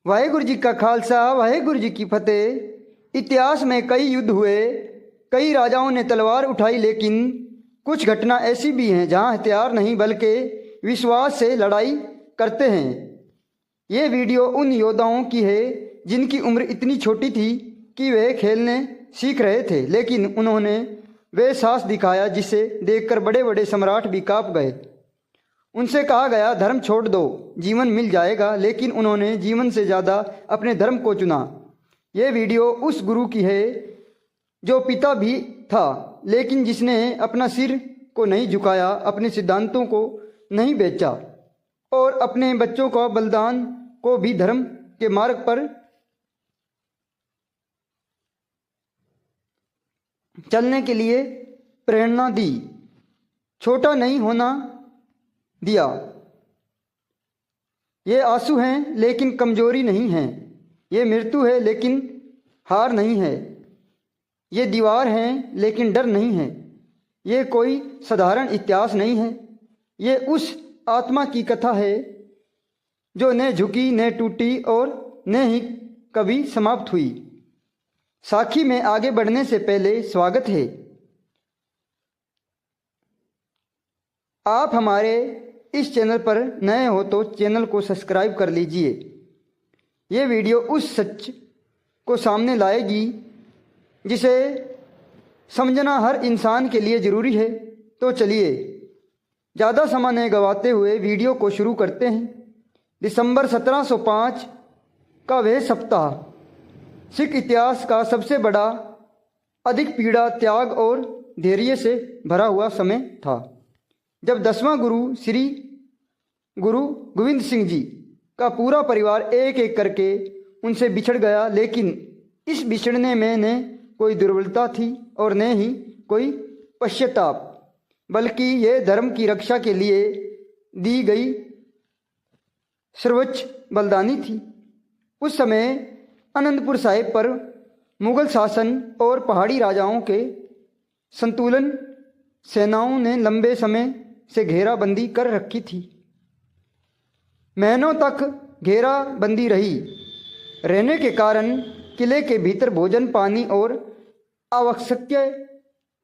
वाहेगुरु जी का खालसा वाहेगुरु जी की फतेह। इतिहास में कई युद्ध हुए, कई राजाओं ने तलवार उठाई, लेकिन कुछ घटना ऐसी भी हैं जहां हथियार नहीं बल्कि विश्वास से लड़ाई करते हैं। ये वीडियो उन योद्धाओं की है जिनकी उम्र इतनी छोटी थी कि वे खेलने सीख रहे थे, लेकिन उन्होंने वे साहस दिखाया जिसे देखकर बड़े बड़े सम्राट भी कांप गए। उनसे कहा गया धर्म छोड़ दो, जीवन मिल जाएगा, लेकिन उन्होंने जीवन से ज़्यादा अपने धर्म को चुना। ये वीडियो उस गुरु की है जो पिता भी था, लेकिन जिसने अपना सिर को नहीं झुकाया, अपने सिद्धांतों को नहीं बेचा और अपने बच्चों का बलिदान को भी धर्म के मार्ग पर चलने के लिए प्रेरणा दी। छोटा नहीं होना दिया। ये आंसू हैं लेकिन कमजोरी नहीं है, ये मृत्यु है लेकिन हार नहीं है, ये दीवार है लेकिन डर नहीं है, ये कोई साधारण इतिहास नहीं है, ये उस आत्मा की कथा है जो न झुकी न टूटी और न ही कभी समाप्त हुई। साखी में आगे बढ़ने से पहले स्वागत है। आप हमारे इस चैनल पर नए हो तो चैनल को सब्सक्राइब कर लीजिए। ये वीडियो उस सच को सामने लाएगी जिसे समझना हर इंसान के लिए ज़रूरी है। तो चलिए ज़्यादा समय नहीं गवाते हुए वीडियो को शुरू करते हैं। दिसंबर 1705 का वह सप्ताह सिख इतिहास का सबसे बड़ा, अधिक पीड़ा, त्याग और धैर्य से भरा हुआ समय था, जब 10वां गुरु श्री गुरु गोविंद सिंह जी का पूरा परिवार एक एक करके उनसे बिछड़ गया। लेकिन इस बिछड़ने में न कोई दुर्बलता थी और न ही कोई पश्चाताप, बल्कि यह धर्म की रक्षा के लिए दी गई सर्वोच्च बलिदानी थी। उस समय आनंदपुर साहिब पर मुगल शासन और पहाड़ी राजाओं के संतुलन सेनाओं ने लंबे समय से घेराबंदी कर रखी थी। महीनों तक घेराबंदी रहने के कारण किले के भीतर भोजन, पानी और आवश्यक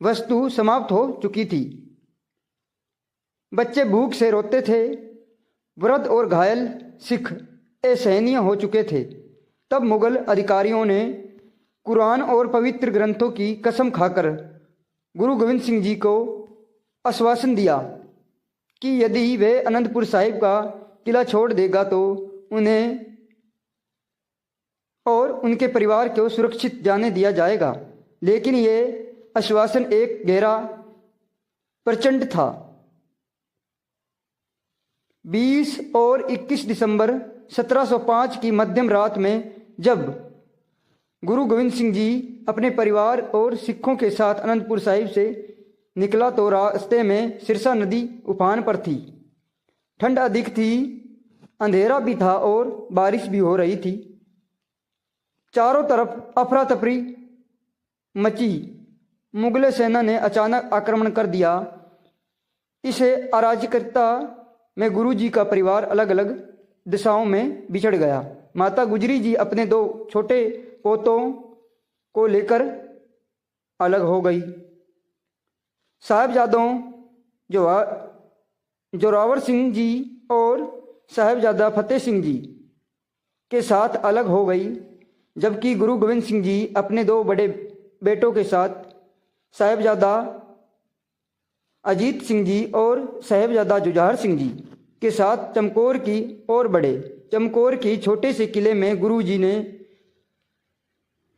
वस्तु समाप्त हो चुकी थी। बच्चे भूख से रोते थे, वृद्ध और घायल सिख असहनीय हो चुके थे। तब मुगल अधिकारियों ने कुरान और पवित्र ग्रंथों की कसम खाकर गुरु गोविंद सिंह जी को आश्वासन दिया कि यदि वे आनंदपुर साहिब का किला छोड़ देगा तो उन्हें और उनके परिवार को सुरक्षित जाने दिया जाएगा। लेकिन ये आश्वासन एक गहरा प्रचंड था। 20 और 21 दिसंबर 1705 की मध्यम रात में जब गुरु गोविंद सिंह जी अपने परिवार और सिखों के साथ आनंदपुर साहिब से निकला तो रास्ते में सिरसा नदी उफान पर थी। ठंड अधिक थी, अंधेरा भी था और बारिश भी हो रही थी। चारों तरफ अफरा तफरी मची। मुगल सेना ने अचानक आक्रमण कर दिया। इसे अराजकता में गुरु जी का परिवार अलग अलग दिशाओं में बिछड़ गया। माता गुजरी जी अपने 2 छोटे पोतों को लेकर अलग हो गई। साहिबजादों जोरावर सिंह जी और साहिबजादा फतेह सिंह जी के साथ अलग हो गई, जबकि गुरु गोविंद सिंह जी अपने 2 बड़े बेटों के साथ साहिबजादा अजीत सिंह जी और साहिबजादा जुझार सिंह जी के साथ चमकौर की ओर बढ़े। चमकौर की छोटे से किले में गुरु जी ने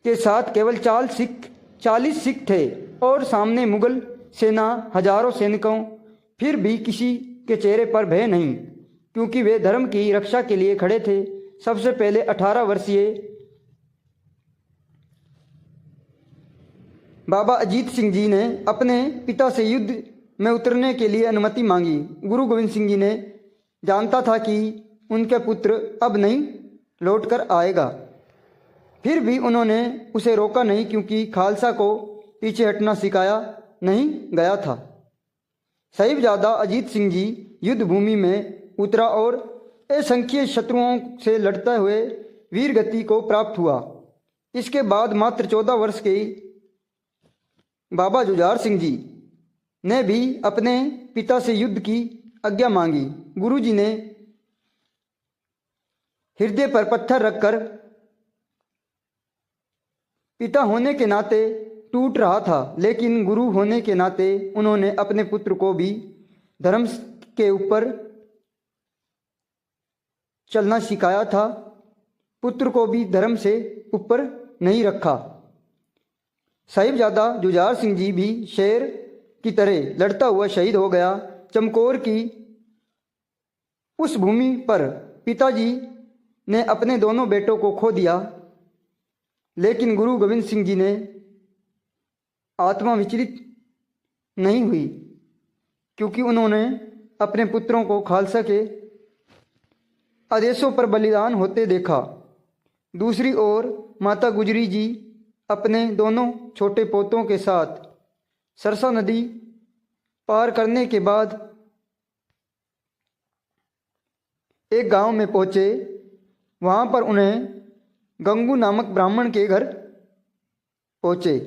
के साथ केवल 40 सिख थे और सामने मुगल सेना हजारों सैनिकों। फिर भी किसी के चेहरे पर भय नहीं, क्योंकि वे धर्म की रक्षा के लिए खड़े थे। सबसे पहले 18 वर्षीय बाबा अजीत सिंह जी ने अपने पिता से युद्ध में उतरने के लिए अनुमति मांगी। गुरु गोविंद सिंह जी ने जानता था कि उनके पुत्र अब नहीं लौटकर आएगा, फिर भी उन्होंने उसे रोका नहीं, क्योंकि खालसा को पीछे हटना सिखाया नहीं गया था। साहिबजादा अजीत सिंह जी युद्ध भूमि में उतरा और असंख्य शत्रुओं से लड़ते हुए वीर गति को प्राप्त हुआ। इसके बाद मात्र 14 वर्ष के बाबा जुझार सिंह जी ने भी अपने पिता से युद्ध की आज्ञा मांगी। गुरुजी ने हृदय पर पत्थर रखकर पिता होने के नाते टूट रहा था, लेकिन गुरु होने के नाते उन्होंने अपने पुत्र को भी धर्म के ऊपर चलना सिखाया था। पुत्र को भी धर्म से ऊपर नहीं रखा। साहिबजादा जुझार सिंह जी भी शेर की तरह लड़ता हुआ शहीद हो गया। चमकौर की उस भूमि पर पिताजी ने अपने दोनों बेटों को खो दिया, लेकिन गुरु गोविंद सिंह जी ने आत्मा विचलित नहीं हुई, क्योंकि उन्होंने अपने पुत्रों को खालसा के आदेशों पर बलिदान होते देखा। दूसरी ओर माता गुजरी जी अपने दोनों छोटे पोतों के साथ सरसा नदी पार करने के बाद एक गांव में पहुंचे। वहां पर उन्हें गंगू नामक ब्राह्मण के घर पहुंचे,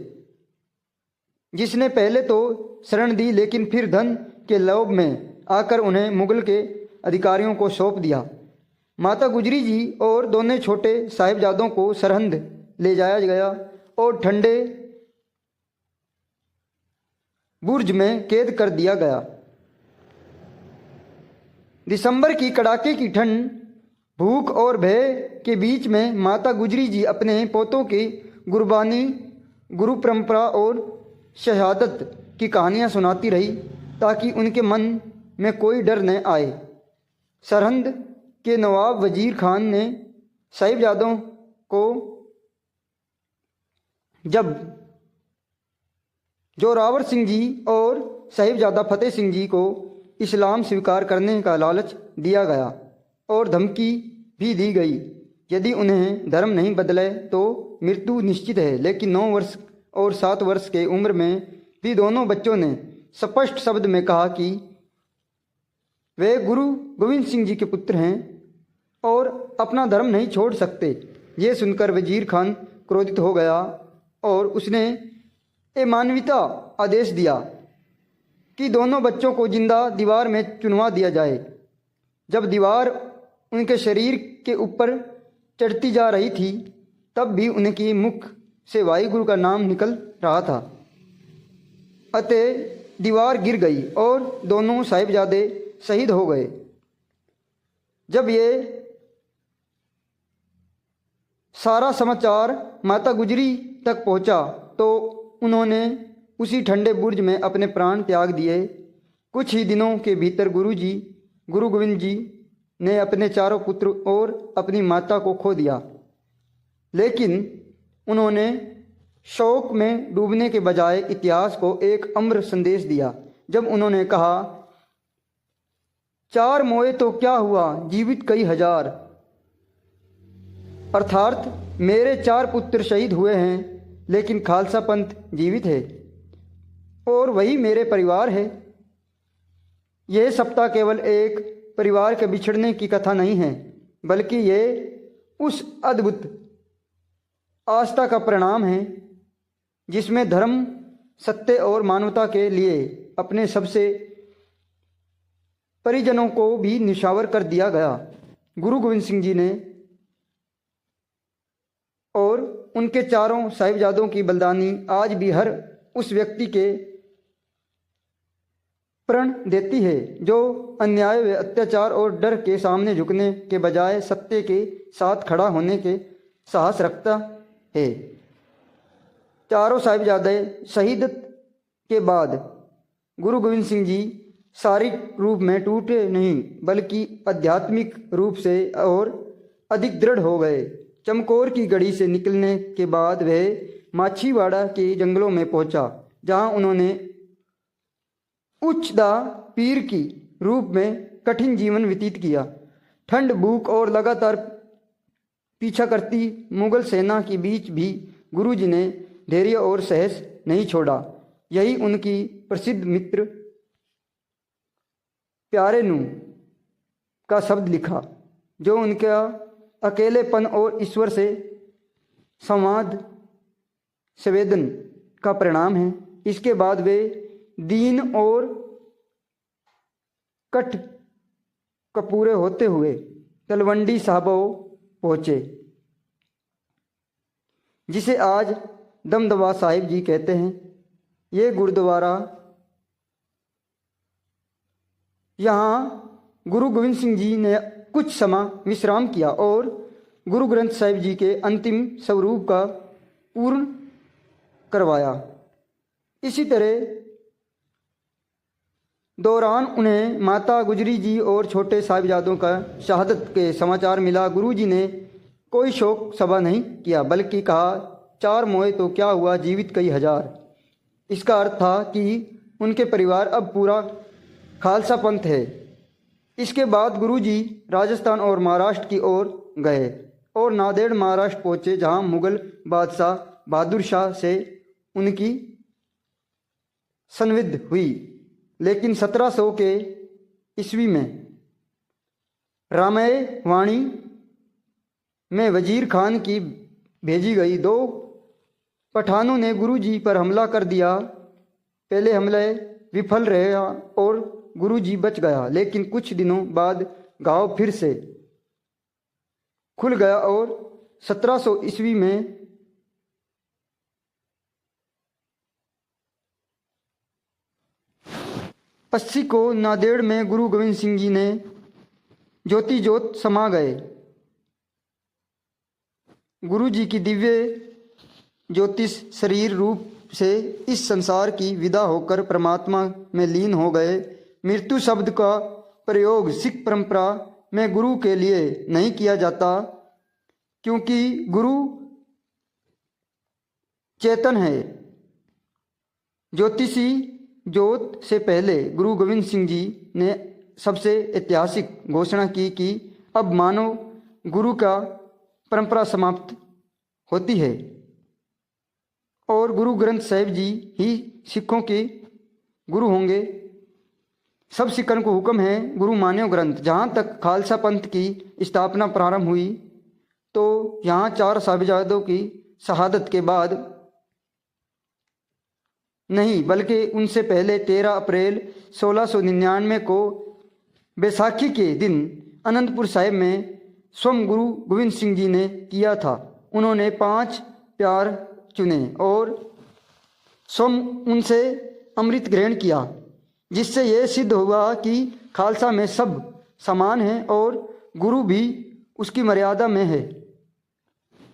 जिसने पहले तो शरण दी, लेकिन फिर धन के लोभ में आकर उन्हें मुगल के अधिकारियों को सौंप दिया। माता गुजरी जी और दोनों छोटे साहिबजादों को सरहंद ले जाया गया और ठंडे बुर्ज में कैद कर दिया गया। दिसंबर की कड़ाके की ठंड, भूख और भय के बीच में माता गुजरी जी अपने पोतों की गुरबानी, गुरु परंपरा और शहादत की कहानियां सुनाती रही, ताकि उनके मन में कोई डर न आए। सरहंद के नवाब वजीर खान ने साहिबजादों को जब जोरावर सिंह जी और साहिबजादा फतेह सिंह जी को इस्लाम स्वीकार करने का लालच दिया गया और धमकी भी दी गई, यदि उन्हें धर्म नहीं बदले तो मृत्यु निश्चित है। लेकिन 9 वर्ष और 7 वर्ष के उम्र में भी दोनों बच्चों ने स्पष्ट शब्द में कहा कि वे गुरु गोविंद सिंह जी के पुत्र हैं और अपना धर्म नहीं छोड़ सकते। ये सुनकर वजीर खान क्रोधित हो गया और उसने ए मानवीता आदेश दिया कि दोनों बच्चों को जिंदा दीवार में चुनवा दिया जाए। जब दीवार उनके शरीर के ऊपर चढ़ती जा रही थी, तब भी उनकी मुख से वाहिगुरु का नाम निकल रहा था। अतः दीवार गिर गई और दोनों साहिबजादे शहीद हो गए। जब ये सारा समाचार माता गुजरी तक पहुंचा तो उन्होंने उसी ठंडे बुर्ज में अपने प्राण त्याग दिए। कुछ ही दिनों के भीतर गुरु गोविंद जी ने अपने चारों पुत्र और अपनी माता को खो दिया, लेकिन उन्होंने शोक में डूबने के बजाय इतिहास को एक अमर संदेश दिया, जब उन्होंने कहा, 4 मोए तो क्या हुआ, जीवित कई हजार। अर्थात मेरे 4 पुत्र शहीद हुए हैं, लेकिन खालसा पंथ जीवित है और वही मेरे परिवार है। यह सप्ताह केवल एक परिवार के बिछड़ने की कथा नहीं है, बल्कि ये उस अद्भुत आस्था का परिणाम है जिसमें धर्म, सत्य और मानवता के लिए अपने सबसे परिजनों को भी निशावर कर दिया गया। गुरु गोविंद सिंह जी ने और उनके चारों साहिबजादों की बलिदानी आज भी हर उस व्यक्ति के प्रण देती है जो अन्याय व अत्याचार और डर के सामने झुकने के बजाय सत्य के साथ खड़ा होने के साहस रखता है। चारों साहिबजादे शहीदत के बाद गुरु गोविंद सिंह जी शारीरिक रूप में टूटे नहीं, बल्कि आध्यात्मिक रूप से और अधिक दृढ़ हो गए। चमकौर की गढ़ी से निकलने के बाद वह माछीवाड़ा के जंगलों में पहुंचा, जहां उन्होंने उच्चदा पीर की रूप में कठिन जीवन व्यतीत किया। ठंड, भूख और लगातार पीछा करती मुगल सेना के बीच भी गुरुजी ने धैर्य और साहस नहीं छोड़ा। यही उनकी प्रसिद्ध मित्र प्यारे नू का शब्द लिखा, जो उनका अकेलेपन और ईश्वर से संवाद संवेदन का परिणाम है। इसके बाद वे दीन और कट कपूरे होते हुए तलवंडी साहब पहुँचे, जिसे आज दमदमा साहिब जी कहते हैं। ये गुरुद्वारा यहाँ गुरु गोविंद सिंह जी ने कुछ समय विश्राम किया और गुरु ग्रंथ साहिब जी के अंतिम स्वरूप का पूर्ण करवाया। इसी तरह दौरान उन्हें माता गुजरी जी और छोटे साहिबजादों का शहादत के समाचार मिला। गुरु जी ने कोई शोक सभा नहीं किया, बल्कि कहा, 4 मोए तो क्या हुआ, जीवित कई हजार। इसका अर्थ था कि उनके परिवार अब पूरा खालसा पंथ है। इसके बाद गुरुजी राजस्थान और महाराष्ट्र की ओर गए और नांदेड़ महाराष्ट्र पहुँचे, जहाँ मुगल बादशाह बहादुर शाह से उनकी संविद हुई। लेकिन 1700 के ईस्वी में रामय वाणी में वजीर खान की भेजी गई 2 पठानों ने गुरुजी पर हमला कर दिया। पहले हमले विफल रहे और गुरुजी बच गया, लेकिन कुछ दिनों बाद घाव फिर से खुल गया और 1700 ईस्वी में अस्सी को नांदेड़ में गुरु गोविंद सिंह जी ने ज्योति ज्योत समा गए। गुरु जी की दिव्य ज्योतिष शरीर रूप से इस संसार की विदा होकर परमात्मा में लीन हो गए। मृत्यु शब्द का प्रयोग सिख परंपरा में गुरु के लिए नहीं किया जाता, क्योंकि गुरु चेतन है। ज्योतिषी ज्योत से पहले गुरु गोविंद सिंह जी ने सबसे ऐतिहासिक घोषणा की कि अब मानव गुरु का परंपरा समाप्त होती है और गुरु ग्रंथ साहिब जी ही सिखों के गुरु होंगे। सब सिखों को हुक्म है गुरु मान्यो ग्रंथ। जहाँ तक खालसा पंथ की स्थापना प्रारंभ हुई तो यहाँ 4 साहिबजादों की शहादत के बाद नहीं, बल्कि उनसे पहले 13 अप्रैल 1699 को बैसाखी के दिन अनंतपुर साहिब में स्वयं गुरु गोविंद सिंह जी ने किया था। उन्होंने 5 प्यार चुने और स्वयं उनसे अमृत ग्रहण किया, जिससे यह सिद्ध हुआ कि खालसा में सब समान हैं और गुरु भी उसकी मर्यादा में है।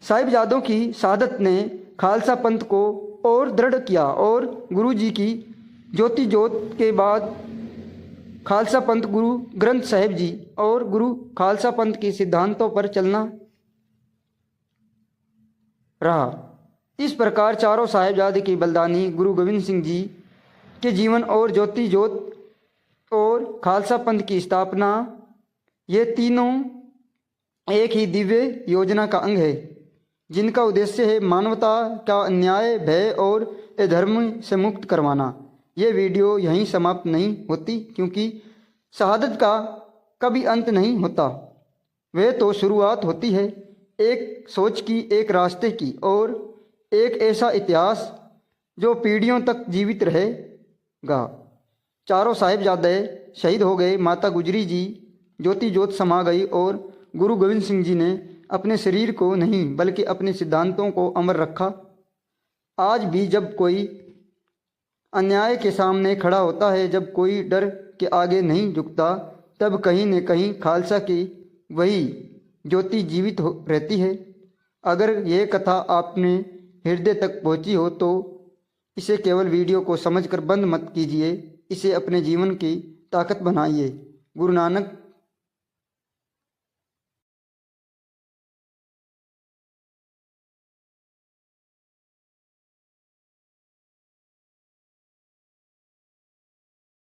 साहिबजादों की शहादत ने खालसा पंथ को और दृढ़ किया और गुरु जी की ज्योति ज्योत के बाद खालसा पंथ गुरु ग्रंथ साहिब जी और गुरु खालसा पंथ के सिद्धांतों पर चलना रहा। इस प्रकार चारों साहिबजादे की बलिदानी गुरु गोविंद सिंह जी के जीवन और ज्योति ज्योत और खालसा पंथ की स्थापना, ये तीनों एक ही दिव्य योजना का अंग है, जिनका उद्देश्य है मानवता का अन्याय, भय और अधर्म से मुक्त करवाना। ये वीडियो यहीं समाप्त नहीं होती, क्योंकि शहादत का कभी अंत नहीं होता। वह तो शुरुआत होती है एक सोच की, एक रास्ते की और एक ऐसा इतिहास जो पीढ़ियों तक जीवित रहेगा। चारों साहिबजादे शहीद हो गए, माता गुजरी जी ज्योति ज्योत समा गई और गुरु गोविंद सिंह जी ने अपने शरीर को नहीं बल्कि अपने सिद्धांतों को अमर रखा। आज भी जब कोई अन्याय के सामने खड़ा होता है, जब कोई डर के आगे नहीं झुकता, तब कहीं न कहीं खालसा की वही ज्योति जीवित रहती है। अगर यह कथा आपने हृदय तक पहुंची हो तो इसे केवल वीडियो को समझकर बंद मत कीजिए, इसे अपने जीवन की ताकत बनाइए। गुरु नानक